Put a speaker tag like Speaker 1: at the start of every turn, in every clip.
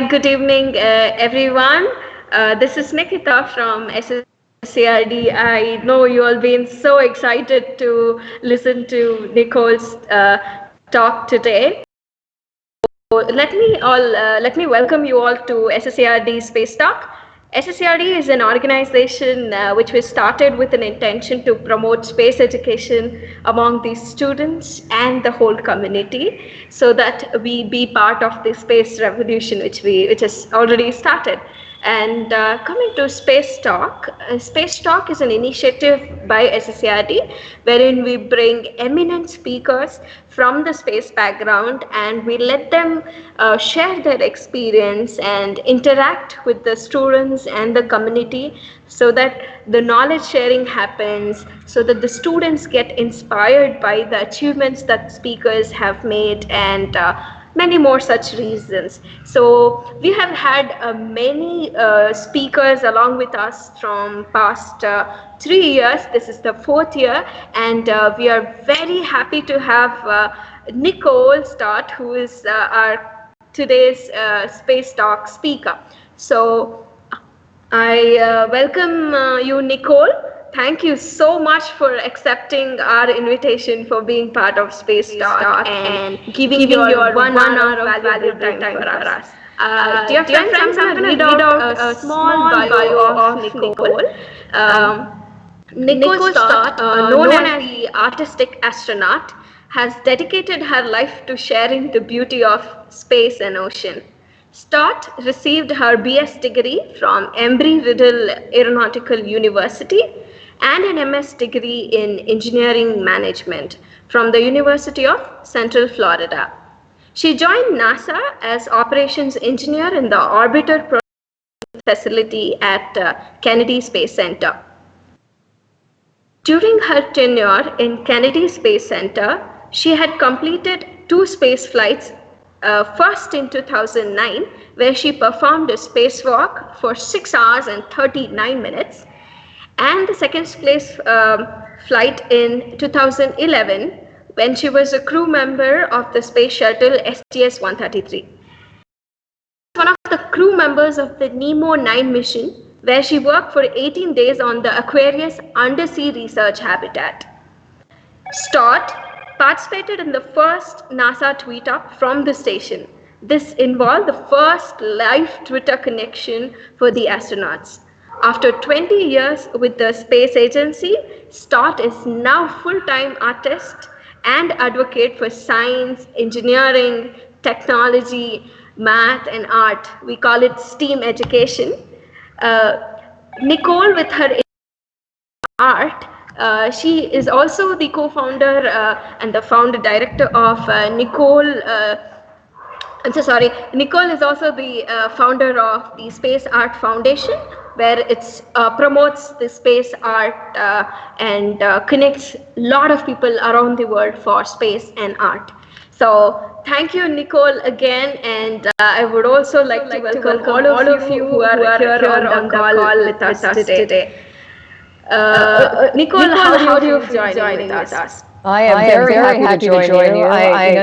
Speaker 1: good evening, everyone. This is Nikita from SSERD. I know you all been so excited to listen to Nicole's talk today. So let me welcome you all to SSERD Space Talk. SSERD is an organization which was started with an intention to promote space education among the students and the whole community, so that we be part of the space revolution which has already started. And coming to Space Talk is an initiative by SSERD wherein we bring eminent speakers from the space background and we let them share their experience and interact with the students and the community, so that the knowledge sharing happens, so that the students get inspired by the achievements that speakers have made, and many more such reasons. So we have had many speakers along with us from past 3 years. This is the 4th year, and we are very happy to have Nicole Stott, who is our today's Space Talk speaker. So I welcome you, Nicole. Thank you so much for accepting our invitation, for being part of Space Talk and giving your 1 hour of valuable time for us. Dear friends, I'm going to read out a small bio of Nicole. Nicole Stott, known as the Artistic Astronaut, has dedicated her life to sharing the beauty of space and ocean. Stott received her BS degree from Embry-Riddle Aeronautical University and an MS degree in engineering management from the University of Central Florida. She joined NASA as operations engineer in the orbiter facility at Kennedy Space Center. During her tenure in Kennedy Space Center, she had completed 2 space flights, first in 2009, where she performed a spacewalk for 6 hours and 39 minutes, and the second space flight in 2011, when she was a crew member of the space shuttle STS-133. One of the crew members of the Nemo 9 mission, where she worked for 18 days on the Aquarius undersea research habitat. Stott participated in the first NASA tweet up from the station. This involved the first live Twitter connection for the astronauts. After 20 years with the space agency, Stott is now full-time artist and advocate for science, engineering, technology, math, and art. We call it STEAM education. Nicole, with her art, she is also the co-founder and the founder director of Nicole is also the founder of the Space Art Foundation, where it promotes the space art and connects a lot of people around the world for space and art. So thank you, Nicole, again, and I would also like to welcome all of you who are here on the call with us today. Nicole, how do you feel joining with us?
Speaker 2: I am very happy to join you.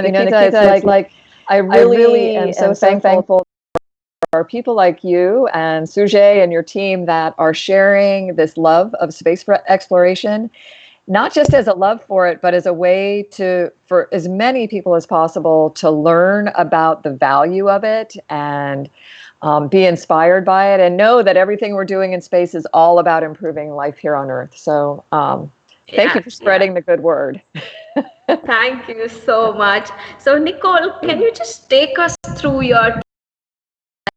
Speaker 2: Nikita, it's like I really am so thankful for people like you and Sujay and your team that are sharing this love of space exploration, not just as a love for it, but as a way for as many people as possible to learn about the value of it and be inspired by it, and know that everything we're doing in space is all about improving life here on Earth. So thank you for spreading the good word.
Speaker 1: Thank you so much. So Nicole, can you just take us through your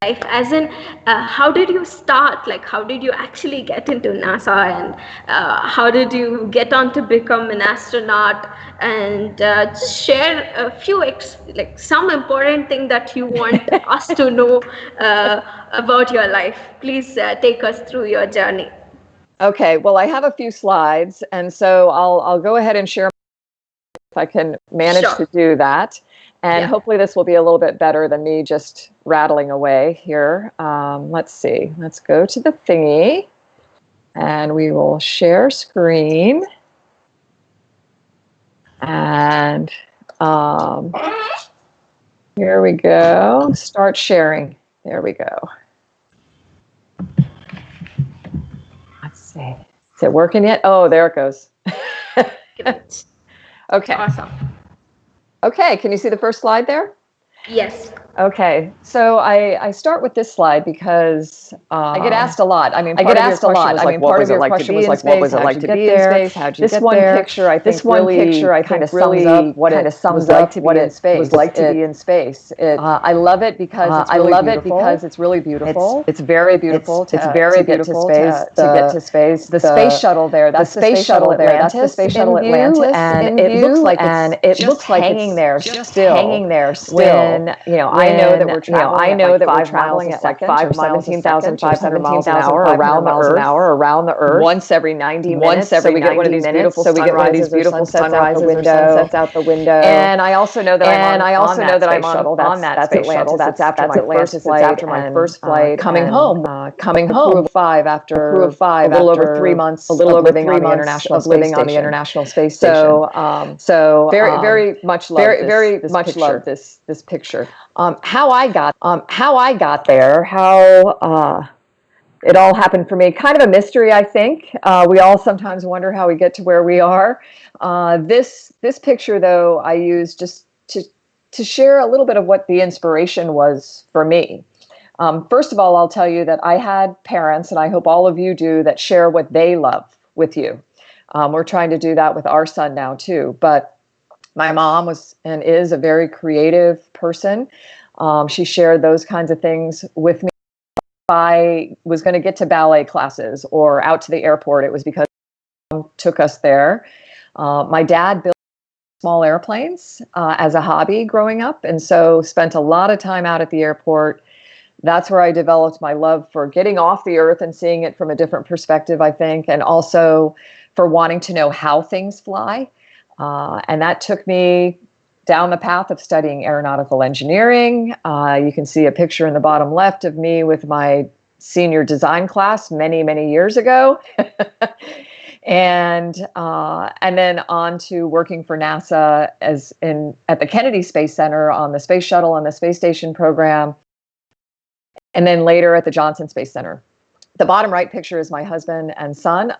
Speaker 1: life, as in how did you start, like how did you actually get into NASA, and how did you get on to become an astronaut, and just share a few some important thing that you want us to know about your life. Please take us through your journey.
Speaker 2: Okay, well, I have a few slides, and so I'll go ahead and share if I can manage to do that. And hopefully this will be a little bit better than me just rattling away here. Let's see. Let's go to the thingy, and we will share screen. And here we go. Start sharing. There we go. Let's see. Is it working yet? Oh, there it goes.
Speaker 1: Great.
Speaker 2: Okay.
Speaker 1: Awesome.
Speaker 2: Okay, can you see the first slide there?
Speaker 1: Yes.
Speaker 2: Okay, so I start with this slide because I get asked a lot. I mean,
Speaker 3: I get asked a lot. I mean, part of your question was like, what was it like to be in space? How'd you get there?
Speaker 2: This one picture, I think, really kind of sums up what it was like to be in space.
Speaker 3: Was like to be in space.
Speaker 2: I love it because it's really beautiful. It's really beautiful. It's very beautiful.
Speaker 3: It's very beautiful to get to space.
Speaker 2: The space shuttle there. That's the space shuttle there. That's the space shuttle Atlantis, and it looks like it's hanging there still. When I know that we're traveling at like 5 miles 17,500 miles an hour around the Earth. Once every 90 minutes. So we get one of these beautiful sunrises or sunsets out the window. And I also know that I'm on that space shuttle. That's after my first flight. Coming home. A crew of five after a little over 3 months of living on the International Space Station. So very much love this picture. How I got there, how it all happened for me, kind of a mystery, I think. We all sometimes wonder how we get to where we are. This picture, though, I use just to share a little bit of what the inspiration was for me. First of all, I'll tell you that I had parents, and I hope all of you do, that share what they love with you. We're trying to do that with our son now, too. But my mom was and is a very creative person. She shared those kinds of things with me. If I was going to get to ballet classes or out to the airport, it was because mom took us there. My dad built small airplanes as a hobby growing up, and so spent a lot of time out at the airport. That's where I developed my love for getting off the Earth and seeing it from a different perspective, I think, and also for wanting to know how things fly. And that took me down the path of studying aeronautical engineering. You can see a picture in the bottom left of me with my senior design class many, many years ago. and then on to working for NASA at the Kennedy Space Center on the Space Shuttle and the Space Station program. And then later at the Johnson Space Center. The bottom right picture is my husband and son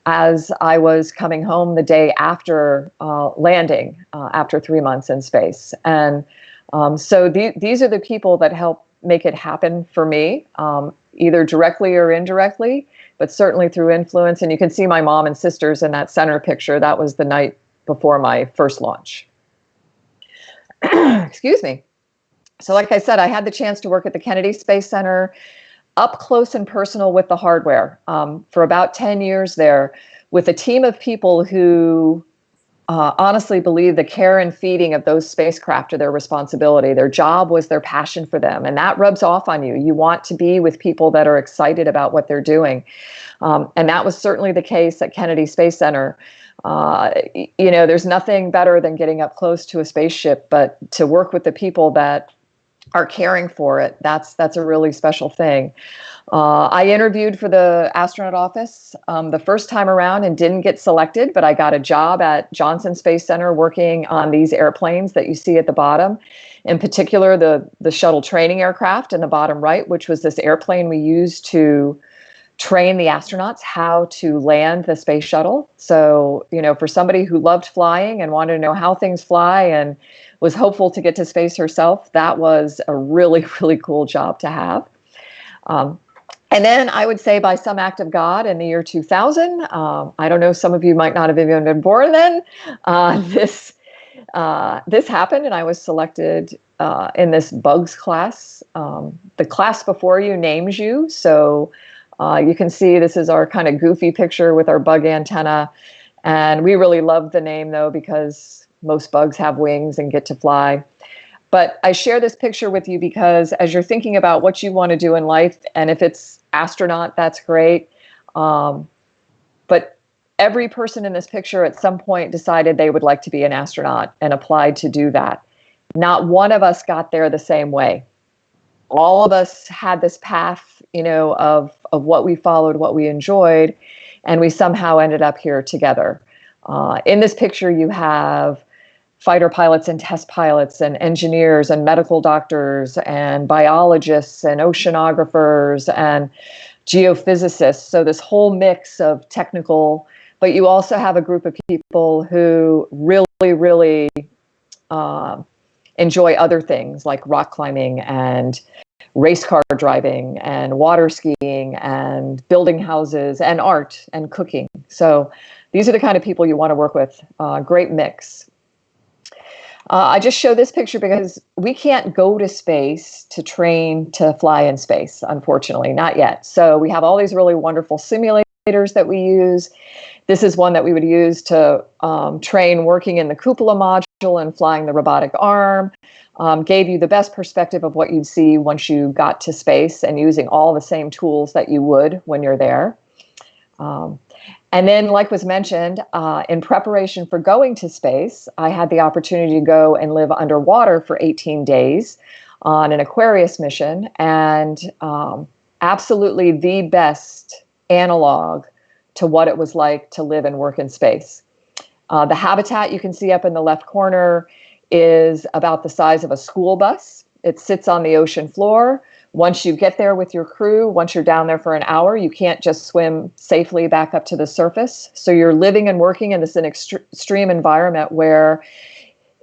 Speaker 2: as I was coming home the day after landing, after 3 months in space. And so these are the people that help make it happen for me, either directly or indirectly, but certainly through influence. And you can see my mom and sisters in that center picture. That was the night before my first launch. Excuse me. So like I said, I had the chance to work at the Kennedy Space Center up close and personal with the hardware for about 10 years there with a team of people who honestly believe the care and feeding of those spacecraft are their responsibility. Their job was their passion for them, and that rubs off on you. You want to be with people that are excited about what they're doing. And that was certainly the case at Kennedy Space Center. There's nothing better than getting up close to a spaceship, but to work with the people that are caring for it, that's a really special thing. I interviewed for the astronaut office the first time around and didn't get selected, but I got a job at Johnson Space Center working on these airplanes that you see at the bottom. In particular, the shuttle training aircraft in the bottom right, which was this airplane we used to train the astronauts how to land the space shuttle. So, for somebody who loved flying and wanted to know how things fly and was hopeful to get to space herself, that was a really, really cool job to have. And then I would say by some act of God in the year 2000, I don't know, some of you might not have even been born then, this happened and I was selected in this bugs class. The class before you names you. So you can see this is our kind of goofy picture with our bug antenna. And we really loved the name though, because most bugs have wings and get to fly. But I share this picture with you because as you're thinking about what you want to do in life, and if it's astronaut, that's great. But every person in this picture at some point decided they would like to be an astronaut and applied to do that. Not one of us got there the same way. All of us had this path, of what we followed, what we enjoyed, and we somehow ended up here together. In this picture, you have fighter pilots and test pilots and engineers and medical doctors and biologists and oceanographers and geophysicists. So this whole mix of technical, but you also have a group of people who really enjoy other things like rock climbing and race car driving and water skiing and building houses and art and cooking. So these are the kind of people you want to work with. Great mix. I just show this picture because we can't go to space to train to fly in space, unfortunately, not yet. So we have all these really wonderful simulators that we use. This is one that we would use to train working in the cupola module and flying the robotic arm. Gave you the best perspective of what you'd see once you got to space and using all the same tools that you would when you're there. And then, like was mentioned, in preparation for going to space, I had the opportunity to go and live underwater for 18 days on an Aquarius mission, and absolutely the best analog to what it was like to live and work in space. The habitat you can see up in the left corner is about the size of a school bus. It sits on the ocean floor. Once you get there with your crew, once you're down there for an hour, you can't just swim safely back up to the surface. So you're living and working in this extreme environment where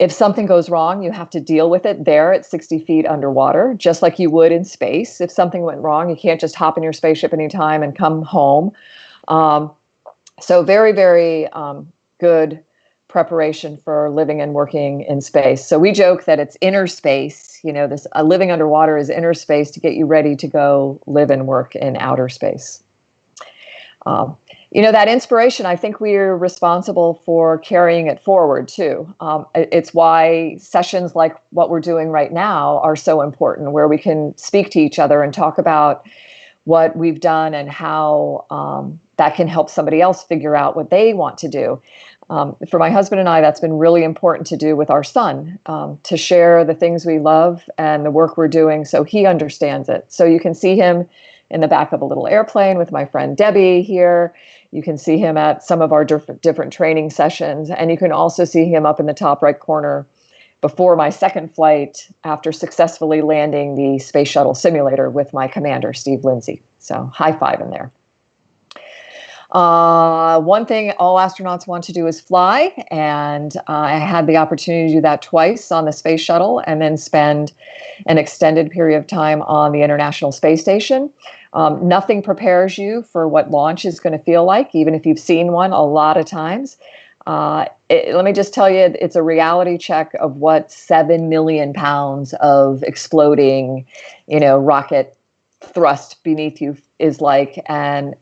Speaker 2: if something goes wrong, you have to deal with it there at 60 feet underwater, just like you would in space. If something went wrong, you can't just hop in your spaceship anytime and come home. So very good preparation for living and working in space. So we joke that it's inner space. You know, this living underwater is inner space to get you ready to go live and work in outer space. You know, that inspiration, I think we're responsible for carrying it forward too. It's why sessions like what we're doing right now are so important, where we can speak to each other and talk about what we've done and how that can help somebody else figure out what they want to do. For my husband and I, that's been really important to do with our son, to share the things we love and the work we're doing so he understands it. So you can see him in the back of a little airplane with my friend Debbie here. You can see him at some of our different training sessions. And you can also see him up in the top right corner before my second flight after successfully landing the space shuttle simulator with my commander, Steve Lindsay. So high five in there. One thing all astronauts want to do is fly, and I had the opportunity to do that twice on the space shuttle and then spend an extended period of time on the International Space Station. Nothing prepares you for what launch is going to feel like, even if you've seen one a lot of times. Let me just tell you, it's a reality check of what 7 million pounds of exploding, rocket thrust beneath you is like. And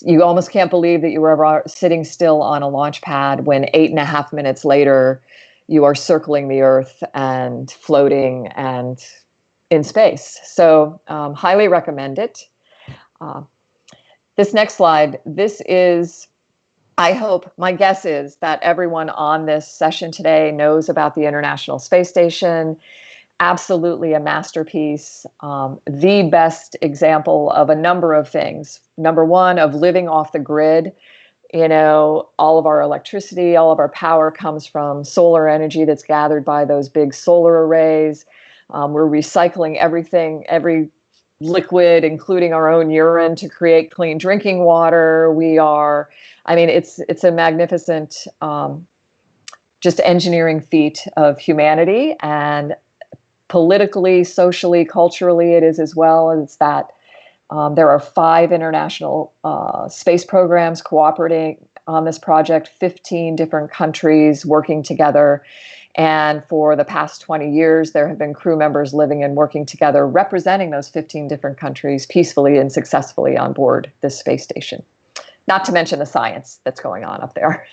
Speaker 2: you almost can't believe that you were ever sitting still on a launch pad when 8.5 minutes later you are circling the Earth and floating and in space. So highly recommend it. This next slide, I hope, my guess is that everyone on this session today knows about the International Space Station. Absolutely a masterpiece, the best example of a number of things. Number one, of living off the grid. All of our electricity, all of our power comes from solar energy that's gathered by those big solar arrays. We're recycling everything, every liquid, including our own urine, to create clean drinking water. It's a magnificent just engineering feat of humanity, and politically, socially, culturally, it is as well. It's that there are 5 international space programs cooperating on this project, 15 different countries working together. And for the past 20 years, there have been crew members living and working together, representing those 15 different countries peacefully and successfully on board this space station. Not to mention the science that's going on up there.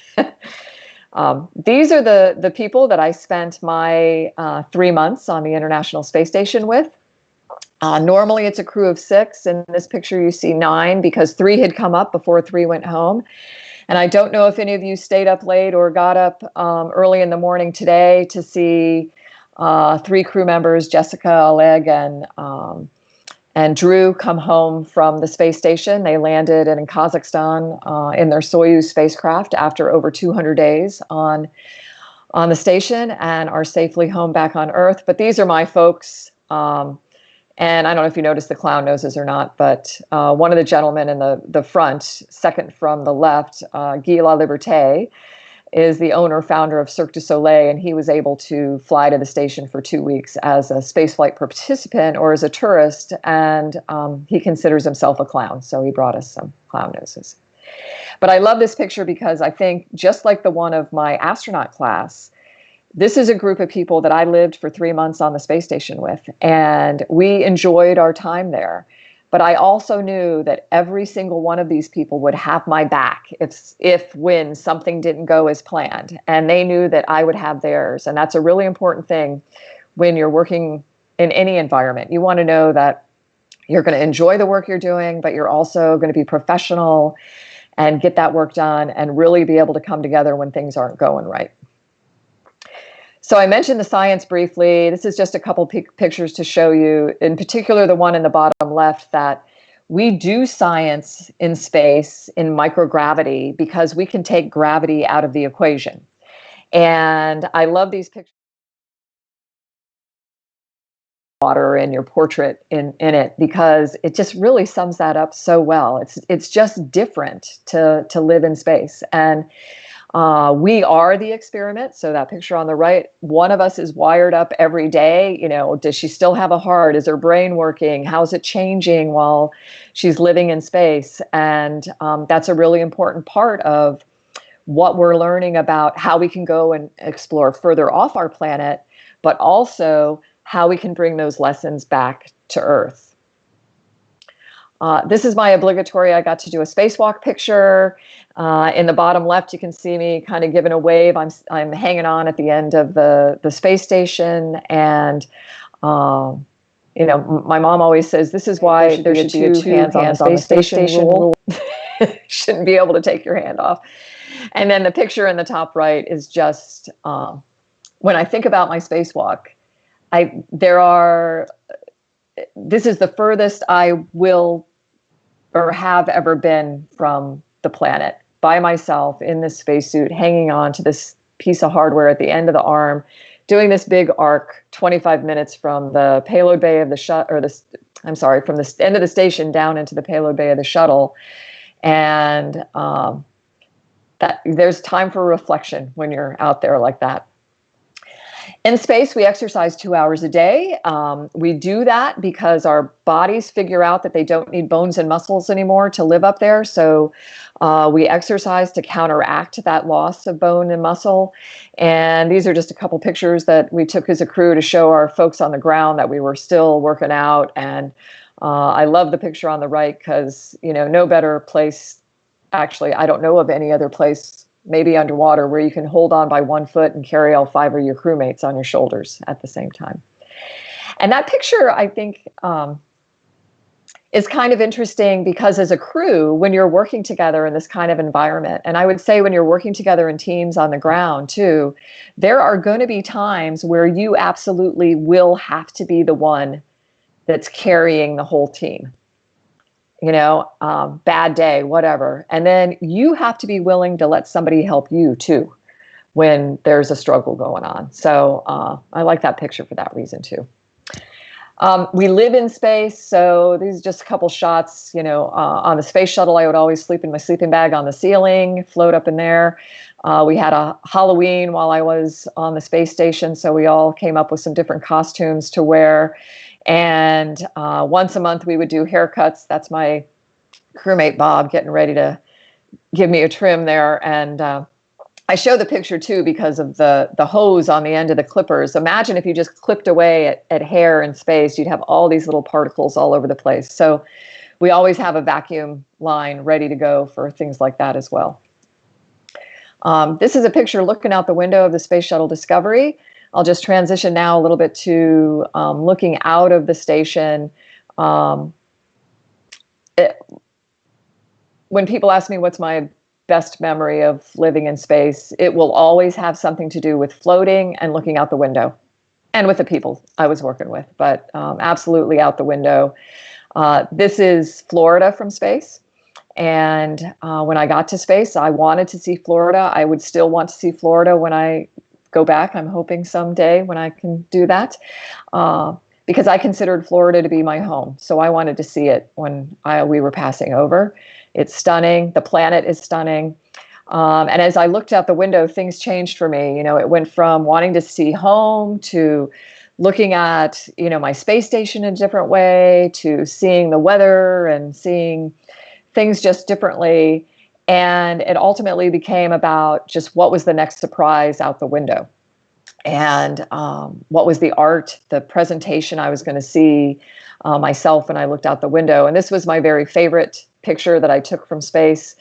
Speaker 2: These are the people that I spent my 3 months on the International Space Station with. Normally it's a crew of 6. In this picture you see 9 because 3 had come up before 3 went home. And I don't know if any of you stayed up late or got up early in the morning today to see 3 crew members, Jessica, Oleg, and Drew, come home from the space station. They landed in Kazakhstan in their Soyuz spacecraft after over 200 days on on the station and are safely home back on Earth. But these are my folks. And I don't know if you noticed the clown noses or not, but one of the gentlemen in the front, second from the left, Guy Laliberté, is the owner, founder of Cirque du Soleil, and he was able to fly to the station for 2 weeks as a spaceflight participant or as a tourist, and he considers himself a clown, so he brought us some clown noses. But I love this picture because I think, just like the one of my astronaut class, this is a group of people that I lived for 3 months on the space station with, and we enjoyed our time there. But I also knew that every single one of these people would have my back when something didn't go as planned. And they knew that I would have theirs. And that's a really important thing when you're working in any environment. You want to know that you're going to enjoy the work you're doing, but you're also going to be professional and get that work done and really be able to come together when things aren't going right. So I mentioned the science briefly. This is just a couple pictures to show you, in particular the one in the bottom left, that we do science in space in microgravity because we can take gravity out of the equation. And I love these pictures. Water in your portrait in it, because it just really sums that up so well. It's just different to live in space. And we are the experiment. So that picture on the right, one of us is wired up every day. You know, does she still have a heart? Is her brain working? How's it changing while she's living in space? And that's a really important part of what we're learning about how we can go and explore further off our planet, but also how we can bring those lessons back to Earth. This is my obligatory, I got to do a spacewalk picture. In the bottom left, you can see me kind of giving a wave. I'm hanging on at the end of the space station. And, you know, my mom always says, this is why there should be a two hands on the space station rule. Shouldn't be able to take your hand off. And then the picture in the top right is just, when I think about my spacewalk, this is the furthest I will or have ever been from the planet, by myself in this spacesuit, hanging on to this piece of hardware at the end of the arm, doing this big arc, 25 minutes from the payload bay of the from the end of the station down into the payload bay of the shuttle. And that there's time for reflection when you're out there like that. In space, we exercise 2 hours a day. We do that because our bodies figure out that they don't need bones and muscles anymore to live up there. So we exercise to counteract that loss of bone and muscle. And these are just a couple pictures that we took as a crew to show our folks on the ground that we were still working out. And I love the picture on the right because, you know, no better place. Actually, I don't know of any other place, maybe underwater, where you can hold on by 1 foot and carry all 5 of your crewmates on your shoulders at the same time. And that picture, I think, is kind of interesting because as a crew, when you're working together in this kind of environment, and I would say when you're working together in teams on the ground too, there are going to be times where you absolutely will have to be the one that's carrying the whole team. You know, bad day, whatever. And then you have to be willing to let somebody help you too when there's a struggle going on. So I like that picture for that reason too. We live in space, so these are just a couple shots. You know, on the space shuttle, I would always sleep in my sleeping bag on the ceiling, float up in there. We had a Halloween while I was on the space station, so we all came up with some different costumes to wear. And once a month we would do haircuts. That's my crewmate Bob getting ready to give me a trim there. And I show the picture too because of the hose on the end of the clippers. Imagine if you just clipped away at hair in space, you'd have all these little particles all over the place. So we always have a vacuum line ready to go for things like that as well. This is a picture looking out the window of the Space Shuttle Discovery. I'll just transition now a little bit to looking out of the station. When people ask me what's my best memory of living in space, it will always have something to do with floating and looking out the window and with the people I was working with, but absolutely out the window. This is Florida from space. And when I got to space, I wanted to see Florida. I would still want to see Florida when I go back. I'm hoping someday when I can do that, because I considered Florida to be my home. So I wanted to see it when we were passing over. It's stunning. The planet is stunning. And as I looked out the window, things changed for me. You know, it went from wanting to see home to looking at, you know, my space station in a different way, to seeing the weather and seeing things just differently. And it ultimately became about just what was the next surprise out the window. And what was the art, the presentation I was going to see myself when I looked out the window. And this was my very favorite picture that I took from space.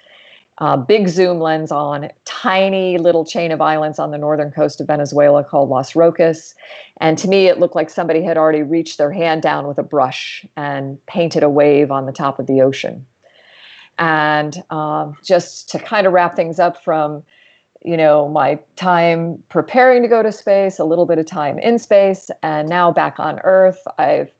Speaker 2: Big zoom lens on, tiny little chain of islands on the northern coast of Venezuela called Las Rocas. And to me, it looked like somebody had already reached their hand down with a brush and painted a wave on the top of the ocean. And just to kind of wrap things up from, you know, my time preparing to go to space, a little bit of time in space, and now back on Earth, I've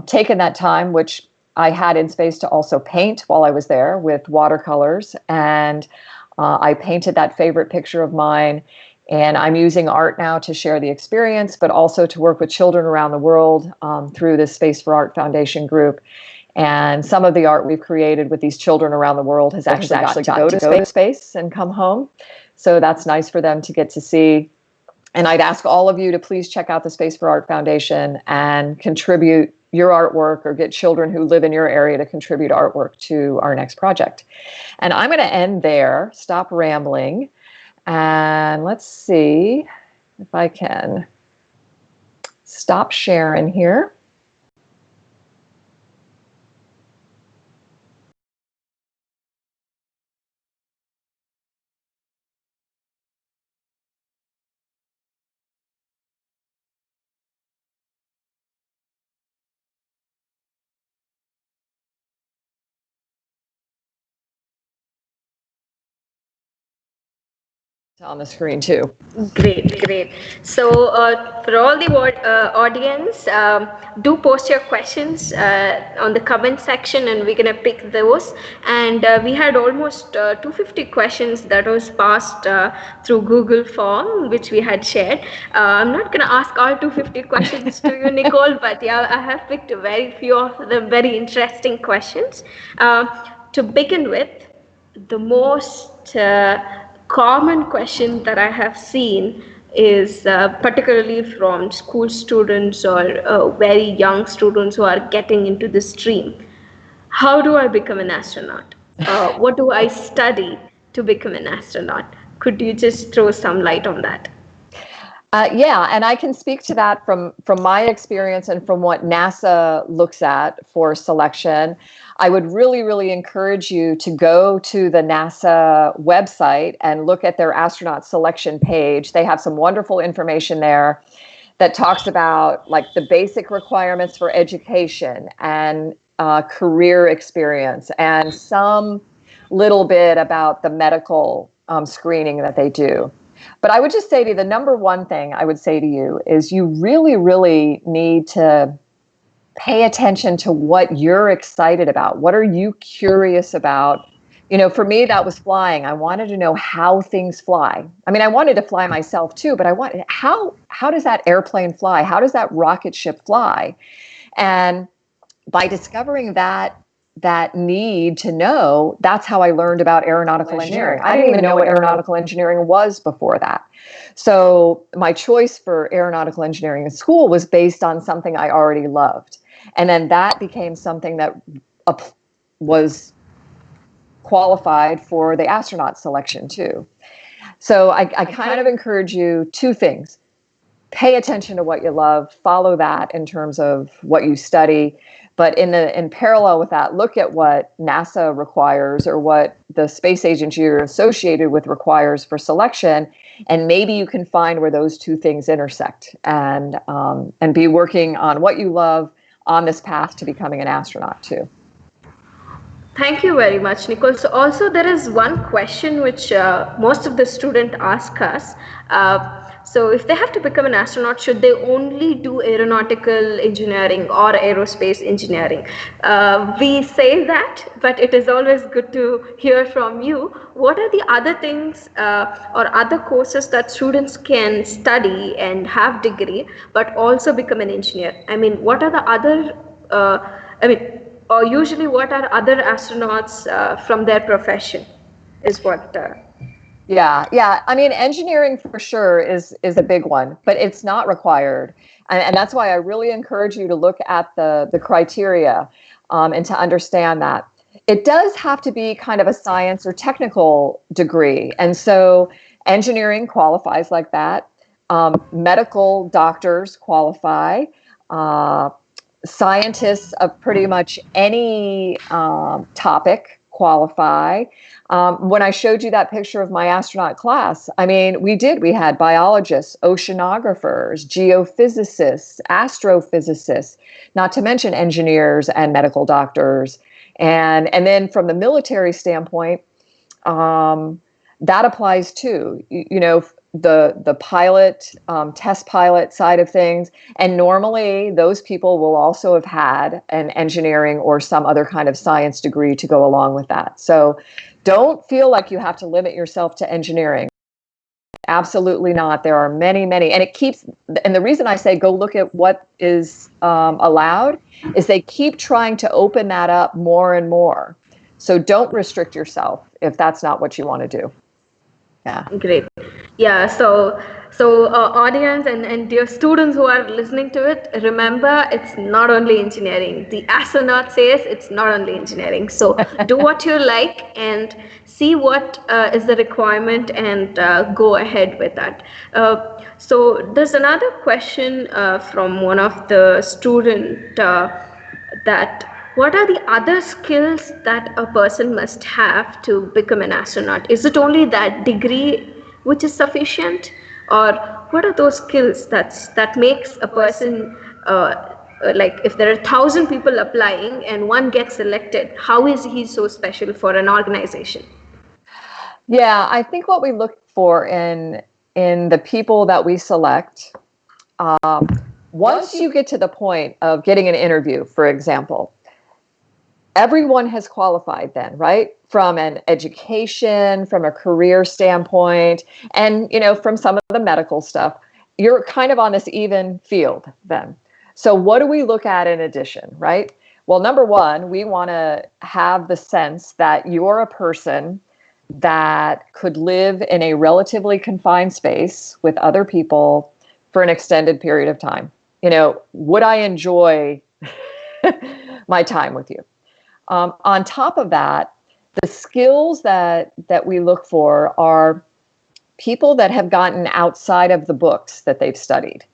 Speaker 2: taken that time, which I had in space, to also paint while I was there with watercolors. And I painted that favorite picture of mine. And I'm using art now to share the experience, but also to work with children around the world through the Space for Art Foundation group. And some of the art we've created with these children around the world has actually gotten to go to space and come home. So that's nice for them to get to see. And I'd ask all of you to please check out the Space for Art Foundation and contribute your artwork, or get children who live in your area to contribute artwork to our next project. And I'm going to end there, stop rambling, and let's see if I can stop sharing here. On the screen too.
Speaker 1: Great, great. So for all the audience, do post your questions on the comment section, and we're gonna pick those. And we had almost 250 questions that was passed through Google form, which we had shared. I'm not gonna ask all 250 questions to you, Nicole, but yeah, I have picked a very few of them, very interesting questions. To begin with, the most common question that I have seen is particularly from school students or very young students who are getting into the stream. How do I become an astronaut? What do I study to become an astronaut? Could you just throw some light on that?
Speaker 2: Yeah, and I can speak to that from my experience and from what NASA looks at for selection. I would really, really encourage you to go to the NASA website and look at their astronaut selection page. They have some wonderful information there that talks about like the basic requirements for education and career experience, and some little bit about the medical screening that they do. But I would just say to you, the number one thing I would say to you is you really, really need to pay attention to what you're excited about. What are you curious about? You know, for me, that was flying. I wanted to know how things fly. I mean, I wanted to fly myself too, but I wanted, how does that airplane fly? How does that rocket ship fly? And by discovering that need to know, that's how I learned about aeronautical engineering. I didn't even know what aeronautical engineering was before that. So my choice for aeronautical engineering in school was based on something I already loved. And then that became something that was qualified for the astronaut selection too. So I kind of encourage you two things. Pay attention to what you love, follow that in terms of what you study. But in parallel with that, look at what NASA requires or what the space agency you're associated with requires for selection, and maybe you can find where those two things intersect, and be working on what you love on this path to becoming an astronaut too.
Speaker 1: Thank you very much, Nicole. So also there is one question which most of the students ask us. So if they have to become an astronaut, should they only do aeronautical engineering or aerospace engineering? We say that, but it is always good to hear from you. What are the other things or other courses that students can study and have degree, but also become an engineer? I mean, what are the other, or usually what are other astronauts from their profession is what...
Speaker 2: Yeah. I mean, engineering for sure is a big one, but it's not required. And that's why I really encourage you to look at the criteria and to understand that. It does have to be kind of a science or technical degree. And so engineering qualifies like that. Medical doctors qualify. Scientists of pretty much any topic qualify. When I showed you that picture of my astronaut class, I mean, we had biologists, oceanographers, geophysicists, astrophysicists, not to mention engineers and medical doctors. And then from the military standpoint, that applies too. You know, the pilot, test pilot side of things. And normally those people will also have had an engineering or some other kind of science degree to go along with that. So don't feel like you have to limit yourself to engineering. Absolutely not. There are many, and the reason I say go look at what is allowed is they keep trying to open that up more and more. So don't restrict yourself if that's not what you want to do. Yeah.
Speaker 1: Great. Yeah. So audience and dear students who are listening to it, remember it's not only engineering. The astronaut says it's not only engineering. So do what you like and see what is the requirement and go ahead with that. So there's another question from one of the student that what are the other skills that a person must have to become an astronaut? Is it only that degree which is sufficient, or what are those skills that makes a person like if there are 1,000 people applying and one gets selected, how is he so special for an organization?
Speaker 2: Yeah, I think what we look for in the people that we select, once you get to the point of getting an interview, for example, everyone has qualified then, right? From an education, from a career standpoint, and, you know, from some of the medical stuff, you're kind of on this even field then. So what do we look at in addition, right? Well, number one, we want to have the sense that you're a person that could live in a relatively confined space with other people for an extended period of time. You know, would I enjoy my time with you? On top of that, the skills that we look for are people that have gotten outside of the books that they've studied.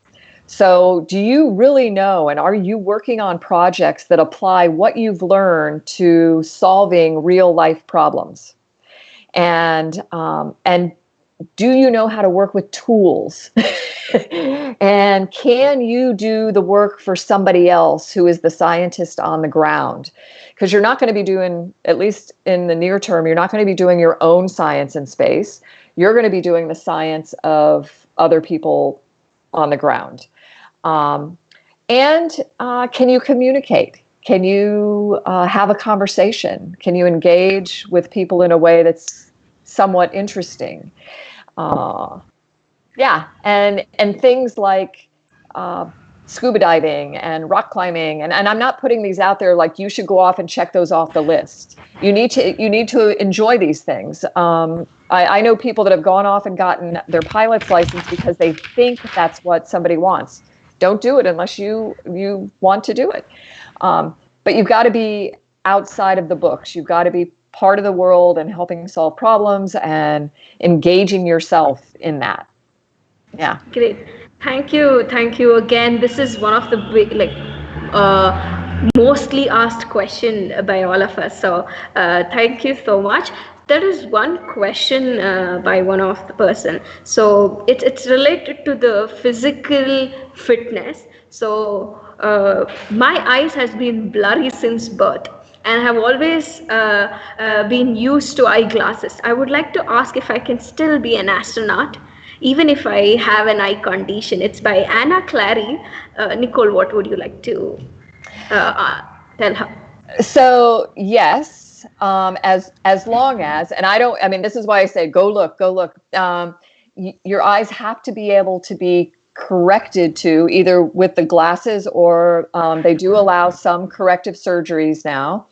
Speaker 2: So do you really know, and are you working on projects that apply what you've learned to solving real life problems? And do you know how to work with tools? And can you do the work for somebody else who is the scientist on the ground? Because you're not going to be doing, at least in the near term, you're not going to be doing your own science in space. You're going to be doing the science of other people on the ground. And can you communicate? Can you have a conversation? Can you engage with people in a way that's somewhat interesting? Yeah, and things like scuba diving and rock climbing, and I'm not putting these out there like you should go off and check those off the list. You need to enjoy these things. I know people that have gone off and gotten their pilot's license because they think that's what somebody wants. Don't do it unless you want to do it. But you've got to be outside of the books. You've got to be part of the world and helping solve problems and engaging yourself in that. Yeah.
Speaker 1: Great. Thank you again. This is one of the big, mostly asked question by all of us. So thank you so much. There is one question by one of the person. So it's related to the physical fitness. So my eyes has been blurry since birth and have always been used to eyeglasses. I would like to ask if I can still be an astronaut. even if I have an eye condition. It's by Anna Clary. Nicole, what would you like to tell her?
Speaker 2: So yes, as long as, and I mean, this is why I say go look. Your eyes have to be able to be corrected to either with the glasses or they do allow some corrective surgeries now.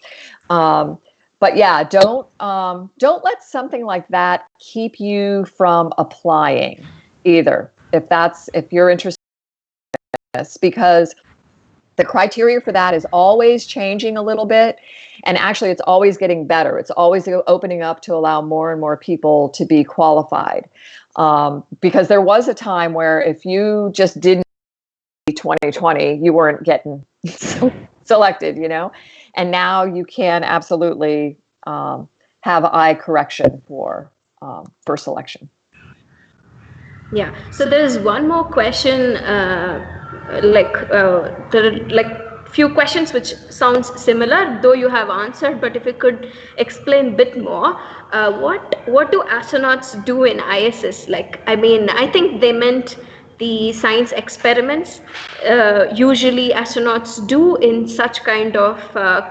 Speaker 2: But yeah, don't let something like that keep you from applying either. If you're interested in this, because the criteria for that is always changing a little bit. And actually, it's always getting better. It's always opening up to allow more and more people to be qualified. Because there was a time where if you just didn't 2020, you weren't getting selected, and now you can absolutely have eye correction for selection.
Speaker 1: Yeah. So there's one more question, there are few questions which sounds similar, though you have answered. But if you could explain a bit more, what do astronauts do in ISS? I think they meant the science experiments usually astronauts do in such kind of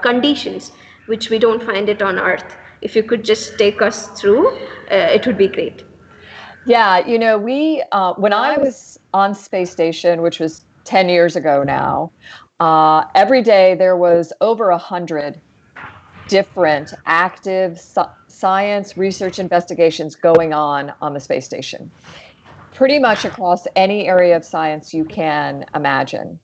Speaker 1: conditions, which we don't find it on Earth. If you could just take us through, it would be great.
Speaker 2: Yeah, we when I was on space station, which was 10 years ago now, every day there was over 100 different active science research investigations going on the space station, pretty much across any area of science you can imagine.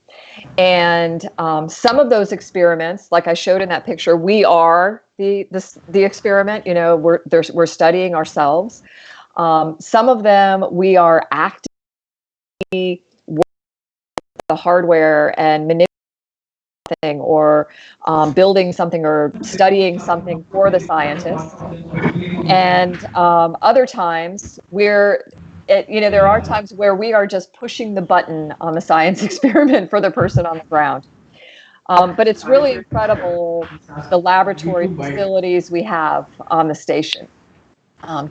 Speaker 2: And some of those experiments, like I showed in that picture, we are the experiment. We're studying ourselves. Some of them we are actively working with the hardware and manipulating something or building something or studying something for the scientists. And other times there are times where we are just pushing the button on the science experiment for the person on the ground. But it's really incredible the laboratory facilities we have on the station.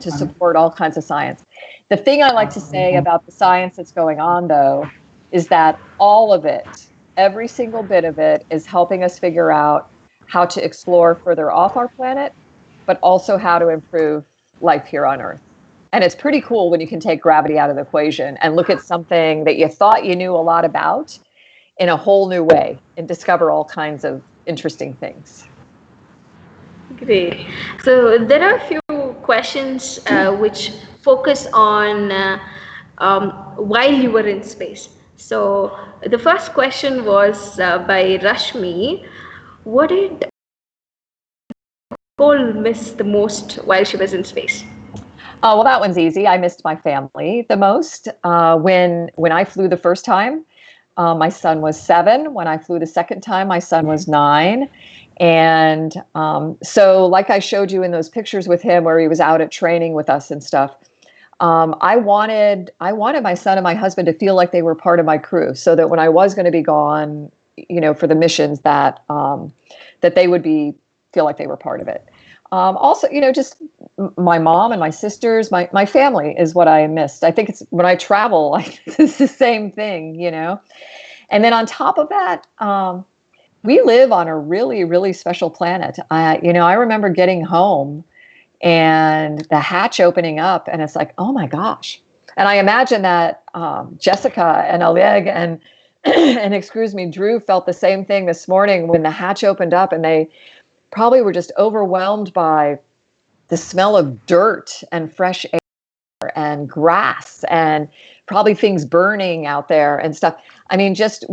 Speaker 2: To support all kinds of science. The thing I like to say about the science that's going on, though, is that all of it, every single bit of it, is helping us figure out how to explore further off our planet, but also how to improve life here on Earth. And it's pretty cool when you can take gravity out of the equation and look at something that you thought you knew a lot about in a whole new way and discover all kinds of interesting things.
Speaker 1: Great. So there are a few questions which focus on while you were in space. So the first question was by Rashmi. What did Nicole miss the most while she was in space?
Speaker 2: Well, that one's easy. I missed my family the most. When I flew the first time, my son was 7. When I flew the second time, my son was 9. And so like I showed you in those pictures with him where he was out at training with us and stuff, I wanted my son and my husband to feel like they were part of my crew, so that when I was going to be gone, for the missions, that they would feel like they were part of it. Also, just my mom and my sisters, my family is what I missed. I think it's when I travel, it's the same thing, And then on top of that, we live on a really, really special planet. I remember getting home and the hatch opening up, and it's like, oh my gosh. And I imagine that Jessica and Oleg and Drew felt the same thing this morning when the hatch opened up, and they probably were just overwhelmed by the smell of dirt and fresh air and grass and probably things burning out there and stuff. I mean, just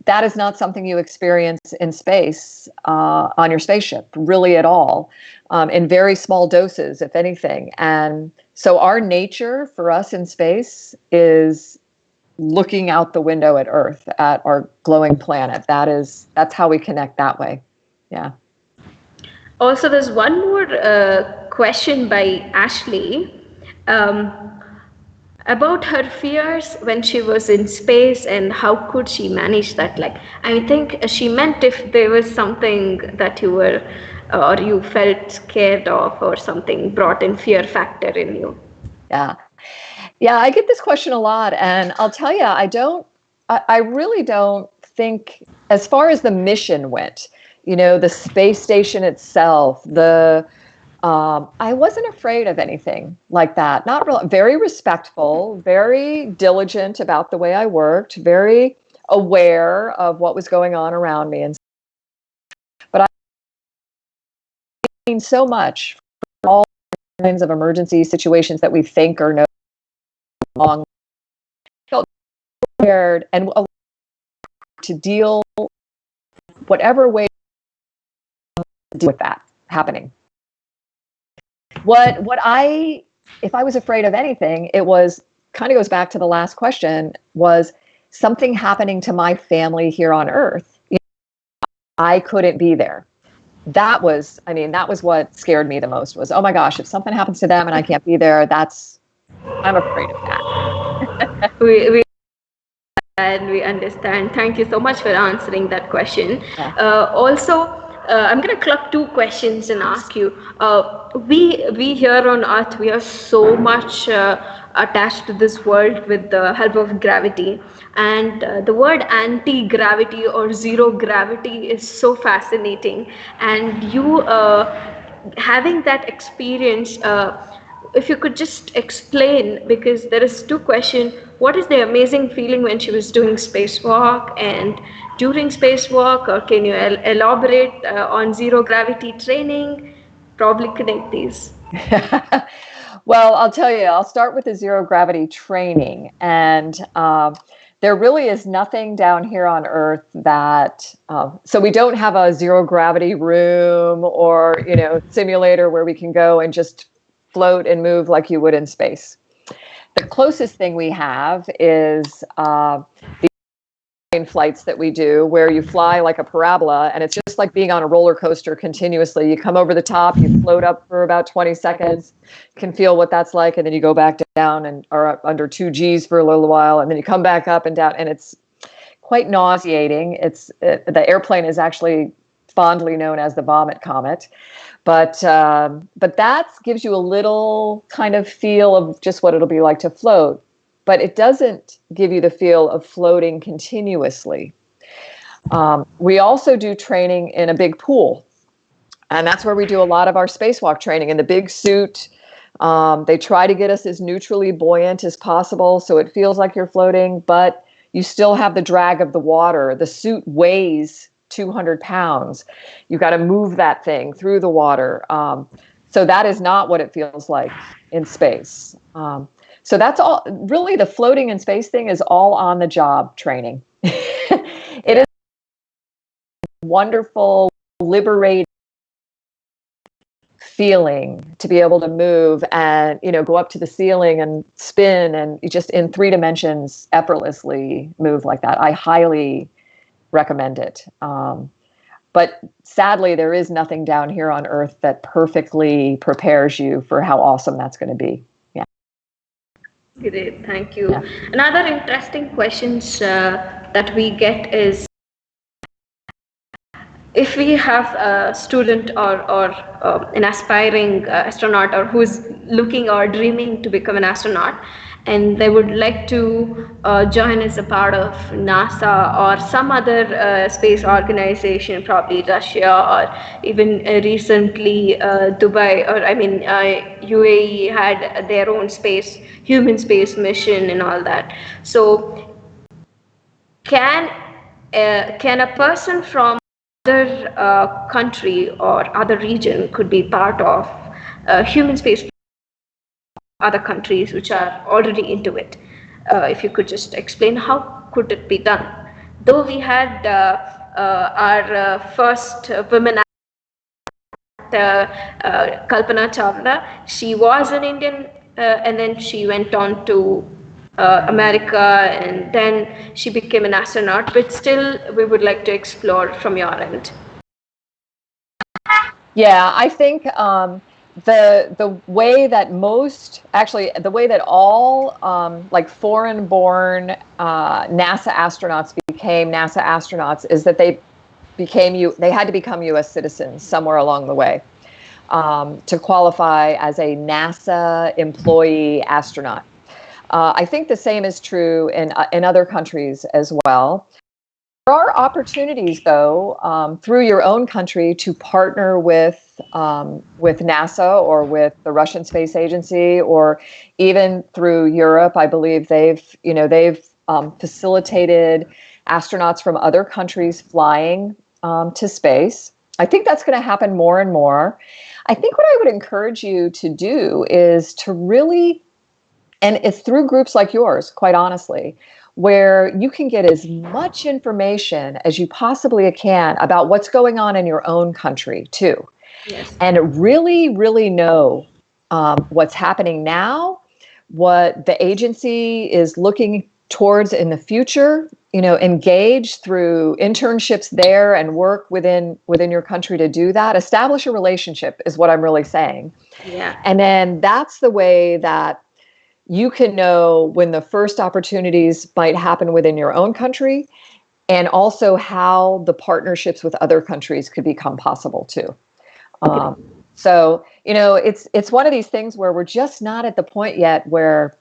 Speaker 2: that is not something you experience in space on your spaceship, really at all, in very small doses, if anything. And so our nature for us in space is looking out the window at Earth, at our glowing planet. That's how we connect that way. Yeah.
Speaker 1: Also, there's one more question by Ashley about her fears when she was in space and how could she manage that. I think she meant if there was something that you were or you felt scared of or something brought in fear factor in you.
Speaker 2: Yeah. Yeah, I get this question a lot, and I'll tell you, I really don't think, as far as the mission went, the space station itself, I wasn't afraid of anything like that. Not real, very respectful, very diligent about the way I worked, very aware of what was going on around me, but I've seen so much for all kinds of emergency situations that we think are no long. Felt prepared and to deal whatever way to deal with that happening. If I was afraid of anything, it was kind of goes back to the last question, was something happening to my family here on Earth. I couldn't be there. That was what scared me the most, was, oh my gosh, if something happens to them and I can't be there, I'm afraid of that.
Speaker 1: we understand. Thank you so much for answering that question.
Speaker 2: Yeah.
Speaker 1: Also, I'm going to club two questions and ask you. We here on Earth, we are so much attached to this world with the help of gravity, and the word anti-gravity or zero gravity is so fascinating. And you having that experience. If you could just explain, because there is two questions. What is the amazing feeling when she was doing spacewalk and during spacewalk, or can you elaborate on zero gravity training? Probably connect these.
Speaker 2: Well, I'll tell you, I'll start with the zero gravity training. And there really is nothing down here on Earth that, so we don't have a zero gravity room or, simulator where we can go and just float and move like you would in space. The closest thing we have is the flights that we do, where you fly like a parabola, and it's just like being on a roller coaster continuously. You come over the top, you float up for about 20 seconds, can feel what that's like, and then you go back down and are under 2 Gs for a little while, and then you come back up and down, and it's quite nauseating. The airplane is actually fondly known as the vomit comet. But that gives you a little kind of feel of just what it'll be like to float. But it doesn't give you the feel of floating continuously. We also do training in a big pool. And that's where we do a lot of our spacewalk training in the big suit. They try to get us as neutrally buoyant as possible so it feels like you're floating, but you still have the drag of the water. The suit weighs 200 pounds. You got to move that thing through the water. So that is not what it feels like in space. So that's all, really the floating in space thing is all on the job training. It is wonderful, liberating feeling to be able to move and, go up to the ceiling and spin and just in 3 dimensions effortlessly move like that. I highly recommend it. But sadly, there is nothing down here on Earth that perfectly prepares you for how awesome that's going to be. Yeah.
Speaker 1: Great, thank you. Yeah. Another interesting questions that we get is, if we have a student or an aspiring astronaut, or who's looking or dreaming to become an astronaut, and they would like to join as a part of NASA or some other space organization, probably Russia, or even recently Dubai, or UAE had their own human space mission and all that. So can a person from other country or other region could be part of human space, other countries which are already into it? If you could just explain how could it be done? Though we had our first women, Kalpana Chawla, she was an Indian and then she went on to America, and then she became an astronaut, but still we would like to explore from your end.
Speaker 2: Yeah, I think the way that the way that all like foreign-born NASA astronauts became NASA astronauts is that they had to become U.S. citizens somewhere along the way to qualify as a NASA employee astronaut. I think the same is true in other countries as well. There are opportunities, though, through your own country to partner with NASA or with the Russian Space Agency, or even through Europe. I believe they've facilitated astronauts from other countries flying to space. I think that's going to happen more and more. I think what I would encourage you to do is to really, and it's through groups like yours, quite honestly, where you can get as much information as you possibly can about what's going on in your own country too.
Speaker 1: Yes.
Speaker 2: And really, really know what's happening now, what the agency is looking towards in the future, engage through internships there and work within your country to do that. Establish a relationship is what I'm really saying.
Speaker 1: Yeah.
Speaker 2: And then that's the way that you can know when the first opportunities might happen within your own country, and also how the partnerships with other countries could become possible too. So, it's one of these things where we're just not at the point yet where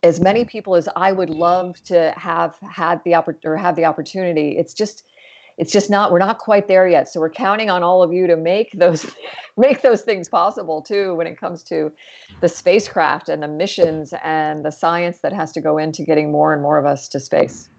Speaker 2: as many people as I would love to have had the opportunity, it's just not, we're not quite there yet. So we're counting on all of you to make those things possible too, when it comes to the spacecraft and the missions and the science that has to go into getting more and more of us to space.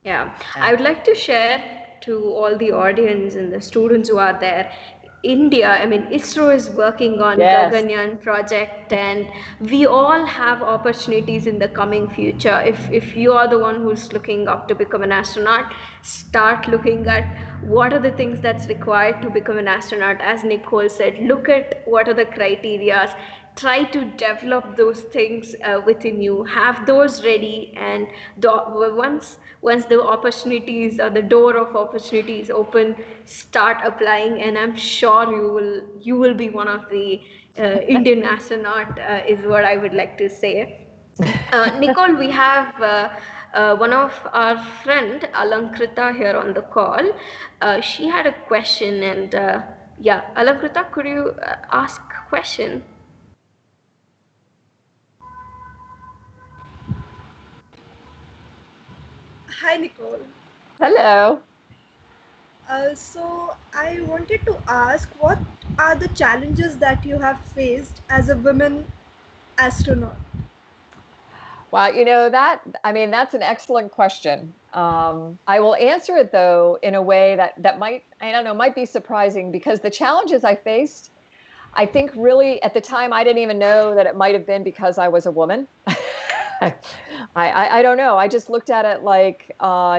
Speaker 1: Yeah, I would like to share to all the audience and the students who are there. India, ISRO is working on Gaganyaan project, and we all have opportunities in the coming future. If you are the one who's looking up to become an astronaut, start looking at what are the things that's required to become an astronaut. As Nicole said, look at what are the criteria. Try to develop those things within you. Have those ready, and once the opportunities or the door of opportunities open, start applying. And I'm sure you will be one of the Indian astronaut, is what I would like to say. Nicole, we have one of our friend Alankrita here on the call. She had a question, and Alankrita, could you ask a question?
Speaker 4: Hi, Nicole.
Speaker 2: Hello.
Speaker 4: So I wanted to ask, what are the challenges that you have faced as a woman astronaut?
Speaker 2: Wow, that's an excellent question. I will answer it though in a way that might be surprising, because the challenges I faced, I think really at the time I didn't even know that it might have been because I was a woman. I don't know. I just looked at it like,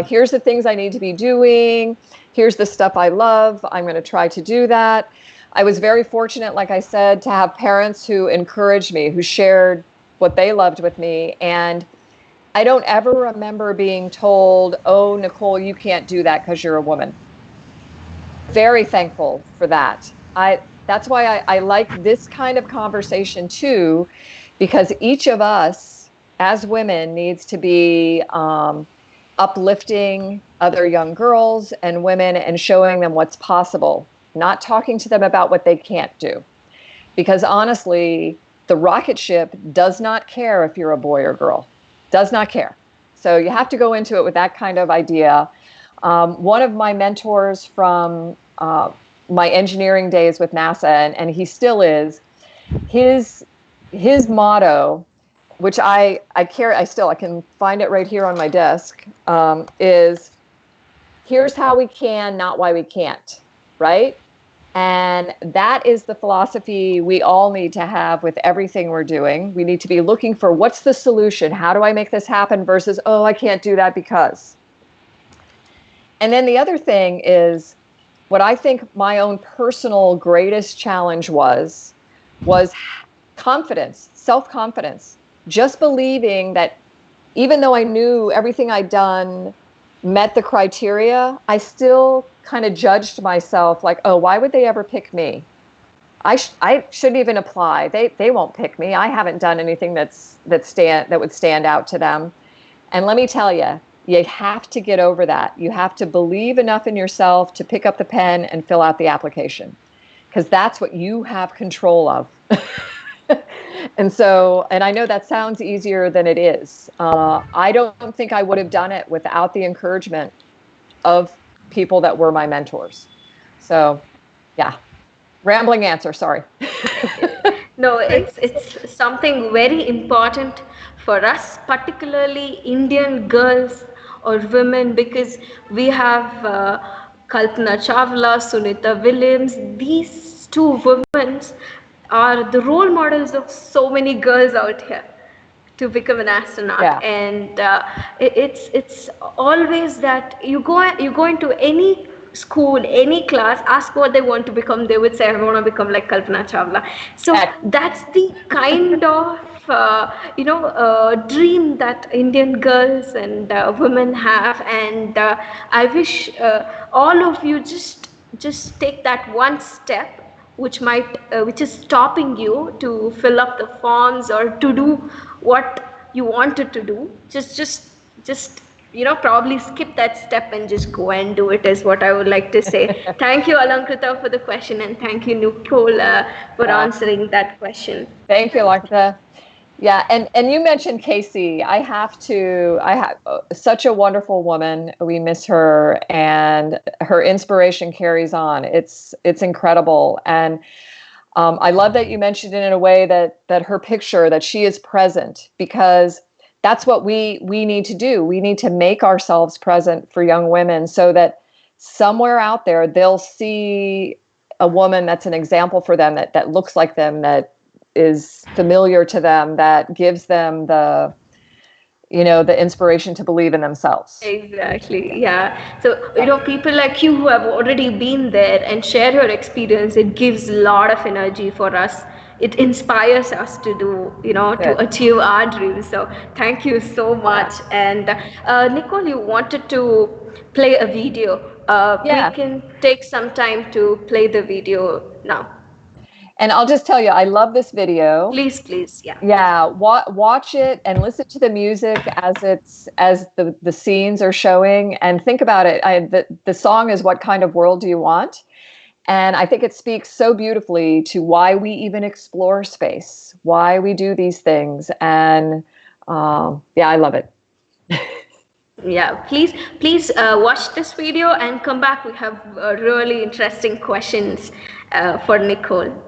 Speaker 2: here's the things I need to be doing. Here's the stuff I love. I'm going to try to do that. I was very fortunate, like I said, to have parents who encouraged me, who shared what they loved with me. And I don't ever remember being told, oh, Nicole, you can't do that because you're a woman. Very thankful for that. That's why I like this kind of conversation too, because each of us as women needs to be uplifting other young girls and women and showing them what's possible, not talking to them about what they can't do. Because honestly, the rocket ship does not care if you're a boy or girl, does not care. So you have to go into it with that kind of idea. One of my mentors from my engineering days with NASA, and he still is, his motto, which I can find it right here on my desk, is here's how we can, not why we can't, right? And that is the philosophy we all need to have with everything we're doing. We need to be looking for what's the solution? How do I make this happen versus, oh, I can't do that because. And then the other thing is, what I think my own personal greatest challenge was confidence, self-confidence. Just believing that even though I knew everything I'd done met the criteria, I still kind of judged myself like, oh, why would they ever pick me? I shouldn't even apply. They won't pick me. I haven't done anything that would stand out to them. And let me tell you, you have to get over that. You have to believe enough in yourself to pick up the pen and fill out the application, because that's what you have control of. And I know that sounds easier than it is. I don't think I would have done it without the encouragement of people that were my mentors. So, yeah, rambling answer, sorry.
Speaker 1: No, it's something very important for us, particularly Indian girls or women, because we have Kalpana Chawla, Sunita Williams. These two women are the role models of so many girls out here to become an astronaut.
Speaker 2: Yeah.
Speaker 1: And it's always that you go into any school, any class, ask what they want to become, they would say, I want to become like Kalpana Chawla. So that's the kind of dream that Indian girls and women have. And I wish all of you just take that one step which is stopping you to fill up the forms or to do what you wanted to do. Just probably skip that step and just go and do it, is what I would like to say. Thank you, Alankrita, for the question, and thank you, Nicole, for answering that question.
Speaker 2: Thank you, Alankrita. Yeah, and you mentioned Casey. I have such a wonderful woman. We miss her, and her inspiration carries on. It's incredible, and I love that you mentioned it in a way that her picture, that she is present, because that's what we need to do. We need to make ourselves present for young women, so that somewhere out there they'll see a woman that's an example for them, that looks like them, that is familiar to them, that gives them the inspiration to believe in themselves.
Speaker 1: Exactly. Yeah. So, people like you who have already been there and share your experience, it gives a lot of energy for us. It inspires us to do, to achieve our dreams. So thank you so much. And Nicole, you wanted to play a video. We can take some time to play the video now.
Speaker 2: And I'll just tell you, I love this video.
Speaker 1: Please, yeah.
Speaker 2: Yeah, watch it and listen to the music as the scenes are showing, and think about it. The song is "What Kind of World Do You Want?" And I think it speaks so beautifully to why we even explore space, why we do these things, and I love it.
Speaker 1: Yeah, please watch this video and come back. We have really interesting questions for Nicole.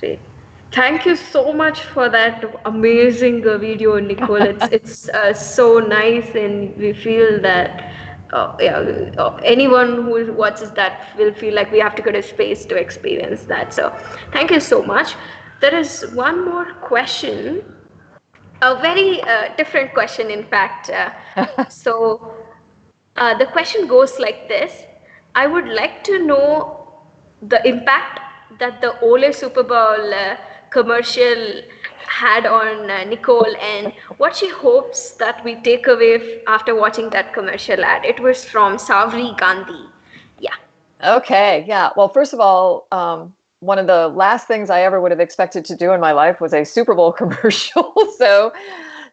Speaker 1: Great. Thank you so much for that amazing video, Nicole. It's so nice, and we feel that yeah, anyone who watches that will feel like we have to go to space to experience that. So, thank you so much. There is one more question, a very different question, in fact. The question goes like this: I would like to know the impact that the Ole Super Bowl commercial had on Nicole, and what she hopes that we take away after watching that commercial ad. It was from Savri Gandhi. Yeah.
Speaker 2: Okay, yeah. Well, first of all, one of the last things I ever would have expected to do in my life was a Super Bowl commercial. So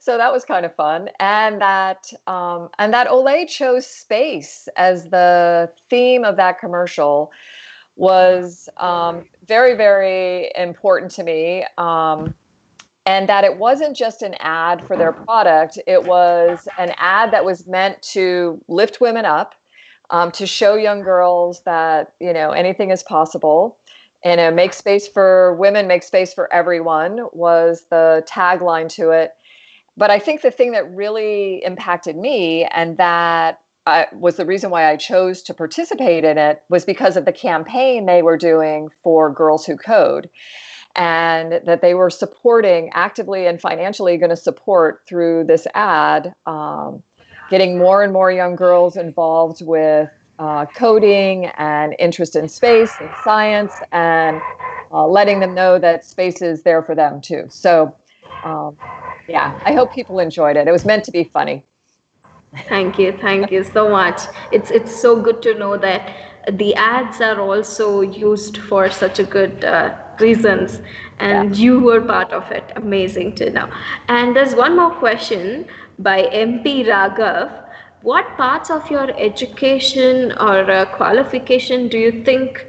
Speaker 2: that was kind of fun, and that Olay chose space as the theme of that commercial was very, very important to me. And that it wasn't just an ad for their product; it was an ad that was meant to lift women up, to show young girls that, anything is possible. And make space for women, make space for everyone was the tagline to it. But I think the thing that really impacted me, and that was the reason why I chose to participate in it, was because of the campaign they were doing for Girls Who Code, and that they were supporting actively and financially going to support through this ad, getting more and more young girls involved with coding and interest in space and science, and letting them know that space is there for them too. So, yeah, I hope people enjoyed it. It was meant to be funny.
Speaker 1: Thank you so much. It's so good to know that the ads are also used for such a good reasons, and you were part of it. Amazing to know. And there's one more question by MP Raghav. What parts of your education or qualification do you think